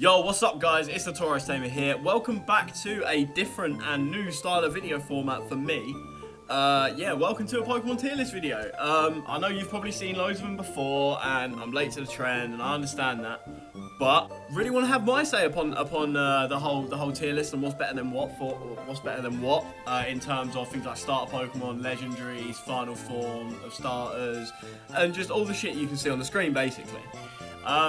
Yo, what's up guys, it's the TaurosTamer here. Welcome back to a different and new style of video format for me. Yeah, welcome to a Pokemon tier list video. I know you've probably seen loads of them before and I'm late to the trend and I understand that. But really want to have my say upon the whole tier list and what's better than what in terms of things like starter Pokemon, legendaries, final form of starters, and just all the shit you can see on the screen basically.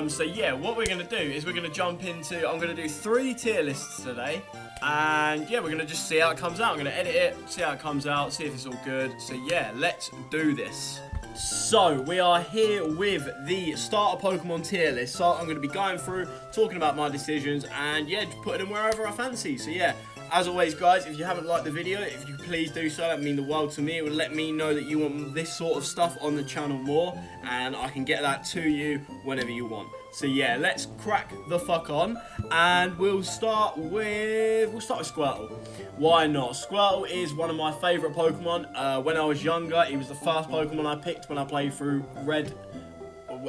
So yeah, what we're going to do is we're going to jump into, I'm going to do 3 tier lists today, and yeah, we're going to just see how it comes out. I'm going to edit it, see how it comes out, see if it's all good. So yeah, let's do this. So we are here with the starter Pokemon tier list, so I'm going to be going through, talking about my decisions, and yeah, just putting them wherever I fancy. So yeah, as always guys, if you haven't liked the video, if you please do so, that would mean the world to me. It would let me know that you want this sort of stuff on the channel more, and I can get that to you whenever you want. So yeah, let's crack the fuck on, and we'll start with Squirtle. Why not? Squirtle is one of my favourite Pokemon. When I was younger, he was the first Pokemon I picked when I played through Red.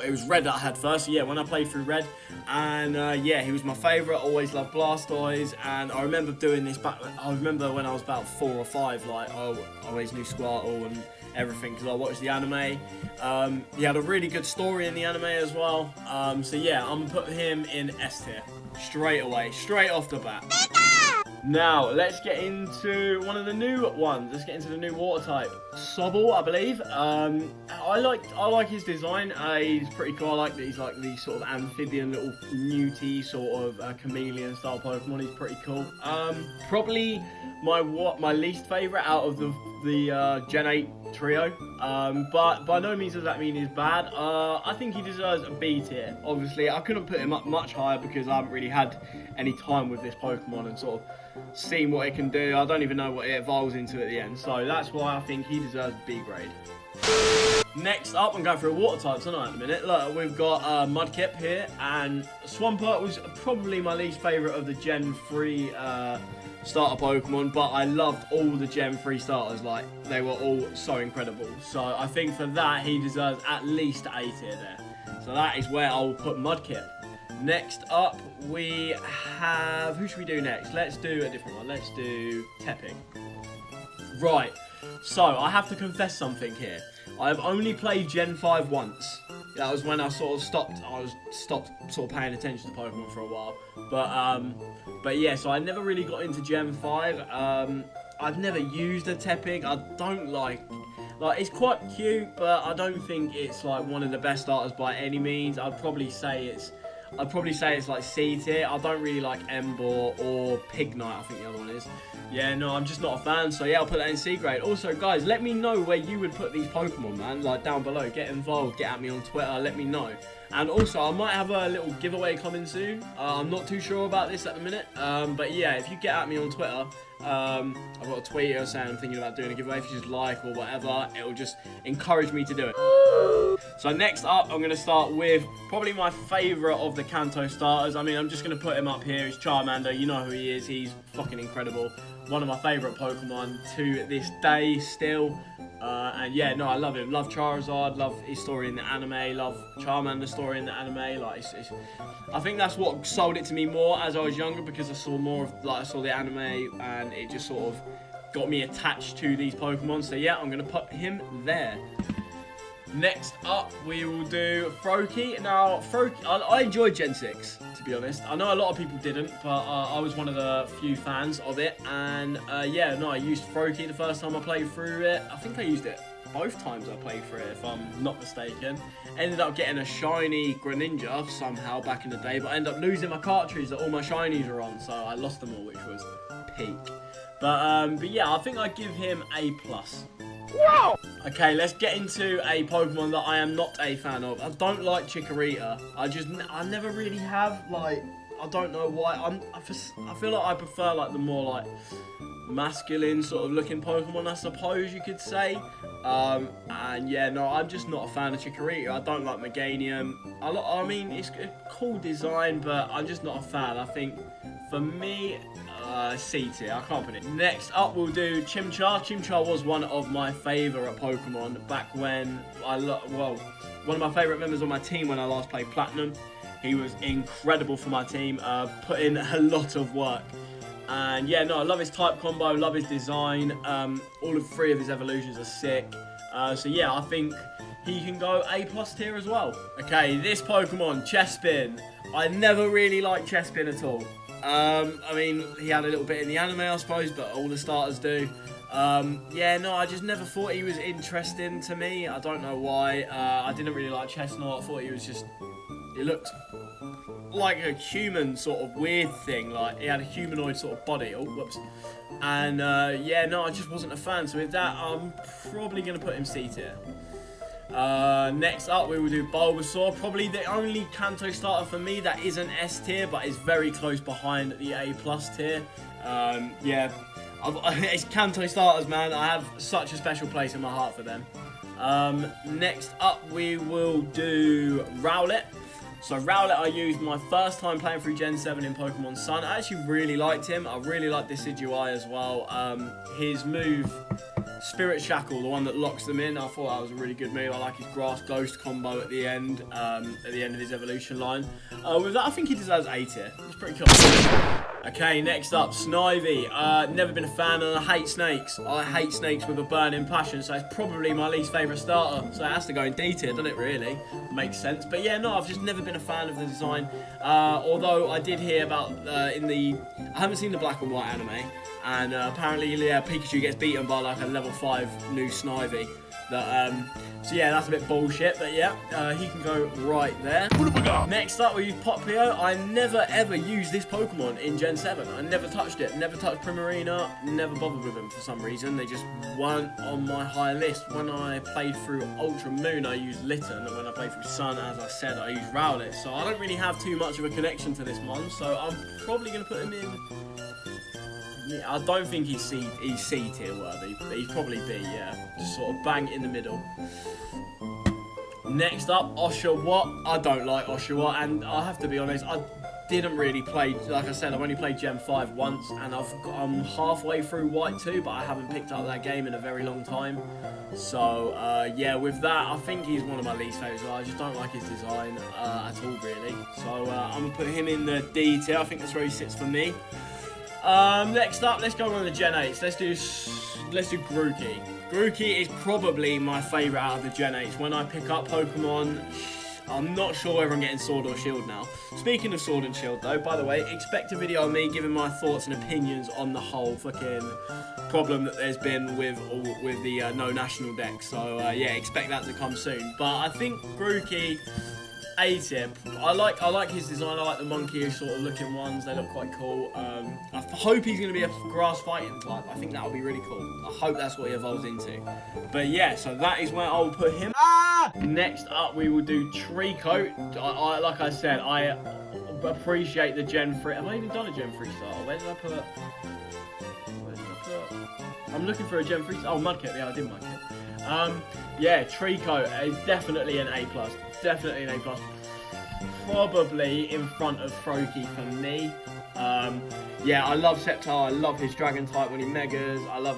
It was Red that I had first, so yeah, when I played through Red, and yeah, he was my favourite. Always loved Blastoise, and I remember doing this back. I remember when I was about 4 or 5, like I always knew Squirtle and everything because I watched the anime. He had a really good story in the anime as well. So yeah, I'm gonna put him in S tier straight away, straight off the bat. Now, let's get into one of the new ones. Let's get into the new water type. Sobble, I believe. I like his design. He's pretty cool. I like that he's like the sort of amphibian little newty sort of chameleon style Pokemon. He's pretty cool. Probably my least favourite out of the Gen 8 trio. But by no means does that mean he's bad. I think he deserves a B tier. Obviously, I couldn't put him up much higher because I haven't really had any time with this Pokemon and sort of seen what it can do. I don't even know what it evolves into at the end. So that's why I think he deserves B grade. Next up, I'm going through water types, aren't I, at the minute? Look, we've got Mudkip here, and Swampert was probably my least favourite of the Gen 3 starter Pokemon, but I loved all the Gen 3 starters. Like, they were all so incredible. So I think for that, he deserves at least A tier there. So that is where I'll put Mudkip. Next up, we have... Who should we do next? Let's do a different one. Let's do Tepig. Right. So, I have to confess something here. I've only played Gen 5 once. That was when I sort of stopped sort of paying attention to Pokemon for a while. But yeah, so I never really got into Gen 5. I've never used a Tepig. I don't like, it's quite cute, but I don't think it's like one of the best starters by any means. I'd probably say it's like C tier. I don't really like Ember or Pignite, I think the other one is. Yeah, no, I'm just not a fan, so yeah, I'll put that in C grade. Also, guys, let me know where you would put these Pokemon, man. Like, down below. Get involved, get at me on Twitter, let me know. And also, I might have a little giveaway coming soon. I'm not too sure about this at the minute. But yeah, if you get at me on Twitter, I've got a tweet saying I'm thinking about doing a giveaway. If you just like or whatever, it will just encourage me to do it. So next up, I'm going to start with probably my favourite of the Kanto starters. I mean, I'm just going to put him up here. It's Charmander. You know who he is. He's fucking incredible. One of my favourite Pokemon to this day still. And yeah, no, I love him. Love Charizard, love his story in the anime, love Charmander's story in the anime. Like, I think that's what sold it to me more as I was younger, because I saw more of, like, I saw the anime and it just sort of got me attached to these Pokemon. So yeah, I'm gonna put him there. Next up, we will do Froakie. Now, Froakie, I enjoyed Gen 6, to be honest. I know a lot of people didn't, but I was one of the few fans of it. And yeah, no, I used Froakie the first time I played through it. I think I used it both times I played through it, if I'm not mistaken. Ended up getting a shiny Greninja somehow back in the day, but I ended up losing my cartridge that all my shinies are on, so I lost them all, which was peak. But yeah, I think I'd give him A+. Wow! Okay, let's get into a Pokemon that I am not a fan of. I don't like Chikorita. I never really have, like, I don't know why. I feel like I prefer, like, the more, like, masculine sort of looking Pokemon, I suppose you could say. And yeah, no, I'm just not a fan of Chikorita. I don't like Meganium. I mean, it's a cool design, but I'm just not a fan. I think, for me, C tier. I can't put it. Next up, we'll do Chimchar. Chimchar was one of my favourite Pokemon back when one of my favourite members on my team when I last played Platinum. He was incredible for my team, put in a lot of work. And yeah, no, I love his type combo, love his design. All of 3 of his evolutions are sick. So yeah, I think he can go A+ tier as well. Okay, this Pokemon, Chespin. I never really liked Chespin at all. I mean, he had a little bit in the anime, I suppose, but all the starters do. Yeah, no, I just never thought he was interesting to me. I don't know why. I didn't really like Chestnut. I thought he looked like a human sort of weird thing. Like, he had a humanoid sort of body. Oh, whoops. And, yeah, no, I just wasn't a fan. So with that, I'm probably going to put him C tier. Next up, we will do Bulbasaur. Probably the only Kanto starter for me that isn't S tier, but is very close behind the A+ tier. Yeah, it's Kanto starters, man. I have such a special place in my heart for them. Next up, we will do Rowlet. So Rowlet I used my first time playing through Gen 7 in Pokemon Sun. I actually really liked him. I really liked Decidueye as well. His move, Spirit Shackle, the one that locks them in, I thought that was a really good move. I like his Grass Ghost combo at the end of his evolution line. With that, I think he deserves A tier. It's pretty cool. Okay, next up, Snivy. Never been a fan, and I hate snakes. I hate snakes with a burning passion, so it's probably my least favourite starter. So it has to go in D tier, doesn't it, really? Makes sense. But yeah, no, I've just never been a fan of the design. Although I did hear about, I haven't seen the black and white anime, and apparently, yeah, Pikachu gets beaten by like a level 5 new Snivy. So yeah, that's a bit bullshit, but yeah, he can go right there. What have we got? Next up, we use Popplio. I never ever used this Pokemon in Gen 7. I never touched it. Never touched Primarina. Never bothered with them for some reason. They just weren't on my high list. When I played through Ultra Moon, I used Litten, and when I played through Sun, as I said, I used Rowlet. So I don't really have too much of a connection to this one, so I'm probably going to put him in... Yeah, I don't think he's C tier worthy, but he's probably B, yeah. Just sort of bang in the middle. Next up, Oshawott. I don't like Oshawott, and I have to be honest, I didn't really play, like I said, I've only played Gen 5 once, and I'm halfway through White 2, but I haven't picked up that game in a very long time. So, yeah, with that, I think he's one of my least favourites. I just don't like his design at all, really. So, I'm going to put him in the D tier. I think that's where he sits for me. Next up, let's go on the Gen 8s. Let's do Grookey. Grookey is probably my favourite out of the Gen 8s. When I pick up Pokemon, I'm not sure whether I'm getting Sword or Shield now. Speaking of Sword and Shield though, by the way, expect a video of me giving my thoughts and opinions on the whole fucking problem that there's been with the no national deck. So yeah, expect that to come soon. But I think Grookey, A tier. I like his design. I like the monkey-ish sort of looking ones. They look quite cool. I hope he's going to be a grass fighting type. I think that would be really cool. I hope that's what he evolves into. But yeah, so that is where I will put him. Next up, we will do Treecko. Like I said, I appreciate the Gen 3. Have I even done a Gen 3 starter? Where did I put? I'm looking for a Gen 3. Oh, Mudkip. Yeah, I did Mudkip. Yeah, Treecko is definitely an A+. Definitely an A+. Probably in front of Froakie for me. Yeah, I love Sceptile. I love his Dragon type when he megas. I love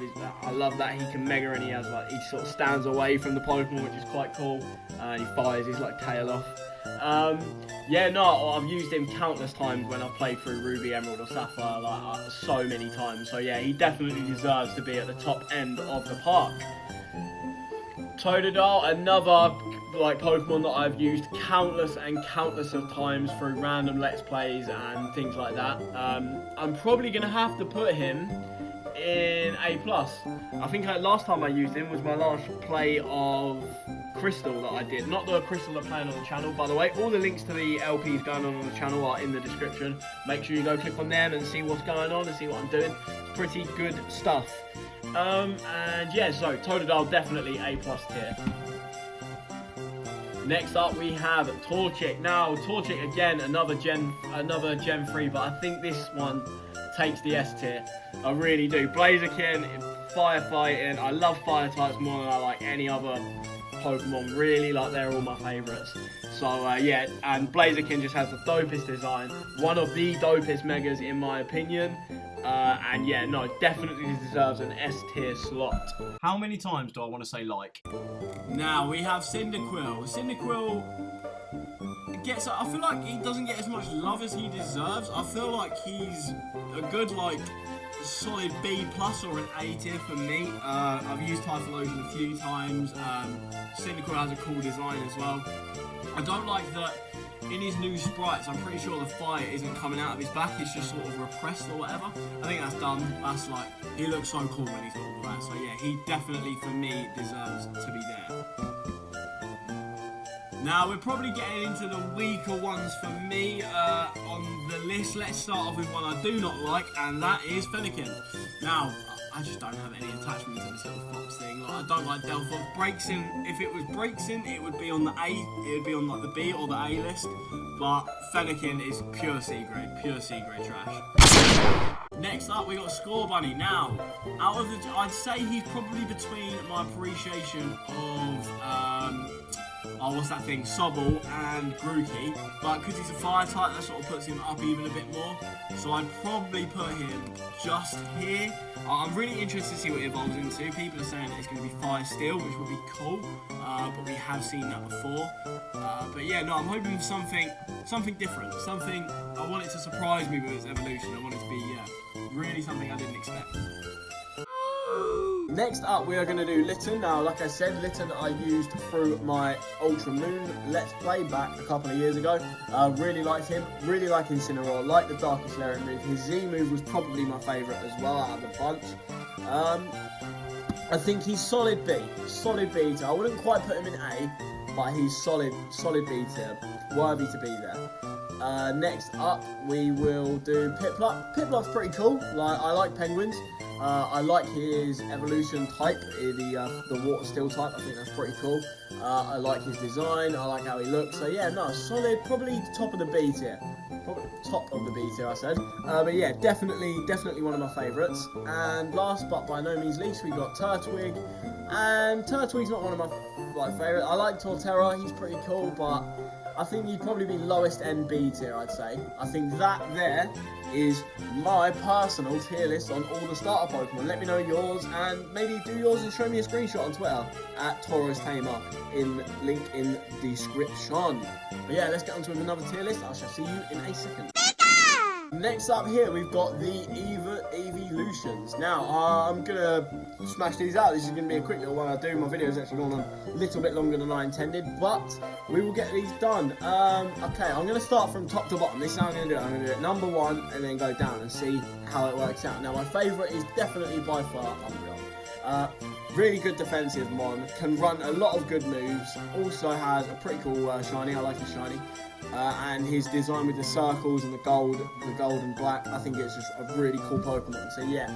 that he can mega and he sort of stands away from the Pokemon, which is quite cool. He fires his like tail off. Yeah, no, I've used him countless times when I've played through Ruby, Emerald or Sapphire, like so many times. So yeah, he definitely deserves to be at the top end of the park. Totodile, another like Pokemon that I've used countless and countless of times through random Let's Plays and things like that. I'm probably going to have to put him in A+. I think last time I used him was my last play of Crystal that I did. Not the Crystal that I'm playing on the channel, by the way. All the links to the LPs going on the channel are in the description. Make sure you go click on them and see what's going on and see what I'm doing. It's pretty good stuff. And yeah, so Totodile definitely A+ tier. Next up we have Torchic. Now Torchic again, another Gen 3, but I think this one takes the S tier. I really do. Blaziken, firefighting. I love fire types more than I like any other Pokemon. Really, like they're all my favourites. So yeah, and Blaziken just has the dopest design. One of the dopest megas in my opinion. And yeah, no, definitely deserves an S tier slot. How many times do I want to say like? Now we have Cyndaquil. Cyndaquil gets, I feel like he doesn't get as much love as he deserves. I feel like he's a good, like, solid B plus or an A tier for me. I've used Typhlosion a few times. Cyndaquil has a cool design as well. I don't like that in his new sprites, I'm pretty sure the fire isn't coming out of his back, it's just sort of repressed or whatever. I think that's done. That's like, he looks so cool when he's got all that. So yeah, he definitely, for me, deserves to be there. Now, we're probably getting into the weaker ones for me on the list. Let's start off with one I do not like, and that is Fennekin. Now, I just don't have any attachment to this little fox thing. Like, I don't like Delphox. Braixen, if it was Braixen, it would be on the A, it would be on like the B or the A list. But Fennekin is pure C grade trash. Next up, we got Scorbunny. Now, out of the, I'd say he's probably between my appreciation of what's that thing, Sobble and Grookey, but because he's a fire type, that sort of puts him up even a bit more. So I'd probably put him just here. I'm really interested to see what he evolves into. People are saying that it's going to be Fire Steel, which would be cool, but we have seen that before. But yeah, no, I'm hoping for something different. Something, I want it to surprise me with its evolution. I want it to be, yeah, really something I didn't expect. Next up, we are going to do Litten. Now, like I said, Litten I used through my Ultra Moon Let's Play back a couple of years ago. Really liked him, really like Incineroar, like the Darkest Lariat move. His Z move was probably my favourite as well out of the bunch. I think he's solid B tier. I wouldn't quite put him in A, but he's solid B tier, worthy to be there. Next up, we will do Piplup. Piplup's pretty cool. Like, I like penguins. I like his evolution type, the water steel type. I think that's pretty cool. I like his design. I like how he looks. So yeah, no, solid. Probably top of the B tier. Probably top of the B tier, I said. But yeah, definitely one of my favourites. And last but by no means least, we got Turtwig. And Turtwig's not one of my favourites. I like Torterra. He's pretty cool, but I think he'd probably be lowest end B tier, I'd say. I think that there is my personal tier list on all the starter Pokemon. Let me know yours, and maybe do yours and show me a screenshot on Twitter at TaurosTamer, link in description. But yeah, let's get on to another tier list. I shall see you in a second. Next up here, we've got the Eeveeloutions. Now, I'm going to smash these out. This is going to be a quick little one. I do. My video's actually gone on a little bit longer than I intended, but we will get these done. Okay, I'm going to start from top to bottom. This is how I'm going to do it. I'm going to do it number one and then go down and see how it works out. Now, my favourite is definitely by far Umbreon. Really good defensive mon, can run a lot of good moves, also has a pretty cool shiny. I like his shiny. And his design with the circles and the gold and black, I think it's just a really cool Pokemon. So yeah,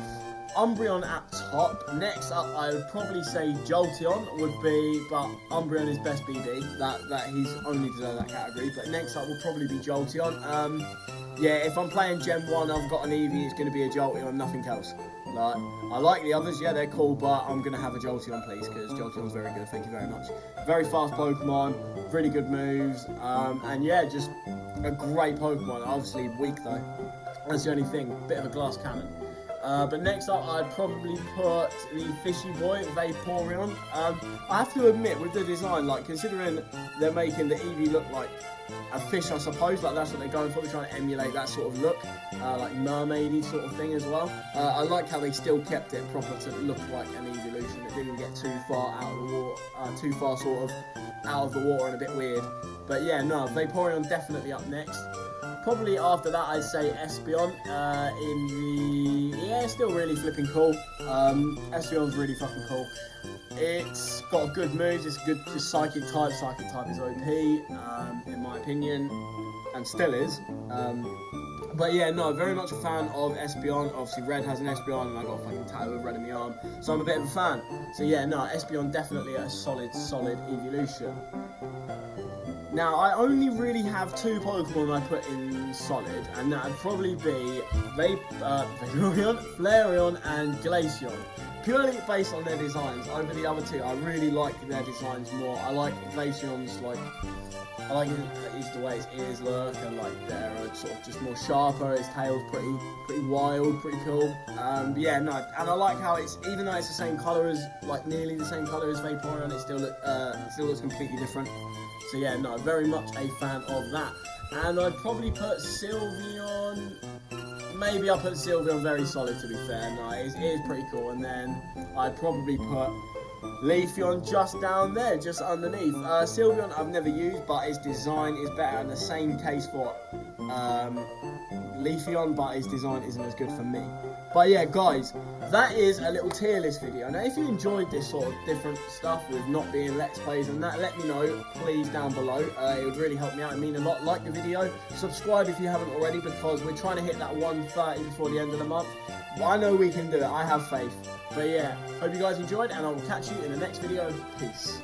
Umbreon at top. Next up, I would probably say Jolteon would be, but Umbreon is best BD. That he's only deserved that category. But next up will probably be Jolteon. Yeah, if I'm playing Gen 1, I've got an Eevee, it's going to be a Jolteon, nothing else. Like, I like the others, yeah, they're cool, but I'm going to have a Jolteon, please, because Jolteon's very good, thank you very much. Very fast Pokemon, really good moves, and yeah, just a great Pokemon. Obviously weak, though. That's the only thing, bit of a glass cannon. But next up, I'd probably put the Fishy Boy, Vaporeon. I have to admit, with the design, like, considering they're making the Eevee look like a fish, I suppose, like that's what they're going for. They're trying to emulate that sort of look, like mermaidy sort of thing as well. I like how they still kept it proper to look like an Eeveelution. It didn't get too far out of the water, too far sort of out of the water and a bit weird. But yeah, no, Vaporeon definitely up next. Probably after that, I'd say Espeon yeah, still really flipping cool. Espeon's really fucking cool. It's got good moves, it's good just Psychic type is OP, in my opinion, and still is. But yeah, no, very much a fan of Espeon. Obviously Red has an Espeon and I got a fucking tattoo of Red in the arm, so I'm a bit of a fan. So yeah, no, Espeon definitely a solid Eeveelution. Now, I only really have two Pokemon I put in solid, and that would probably be Vaporeon, Flareon, and Glaceon. purely based on their designs. Over the other two, I really like their designs more. I like Eeveeloutions, like, I like the way his ears look, and like they're sort of just more sharper. His tail's pretty wild, pretty cool. Yeah, no, and I like how it's, even though it's the same color as, like nearly the same color as Vaporeon, it still looks completely different. So yeah, no, very much a fan of that. And I'd probably put Sylveon. Maybe I'll put Sylveon very solid, to be fair. No, it is pretty cool. And then I'd probably put Leafeon just down there, just underneath. Sylveon I've never used, but its design is better. And the same case for Leafeon, but its design isn't as good for me. But yeah, guys, that is a little tier list video. Now, if you enjoyed this sort of different stuff with not being Let's Plays and that, let me know, please, down below. It would really help me out. It mean a lot. Like the video. Subscribe if you haven't already, because we're trying to hit that 130 before the end of the month. I know we can do it. I have faith. But yeah, hope you guys enjoyed, and I will catch you in the next video. Peace.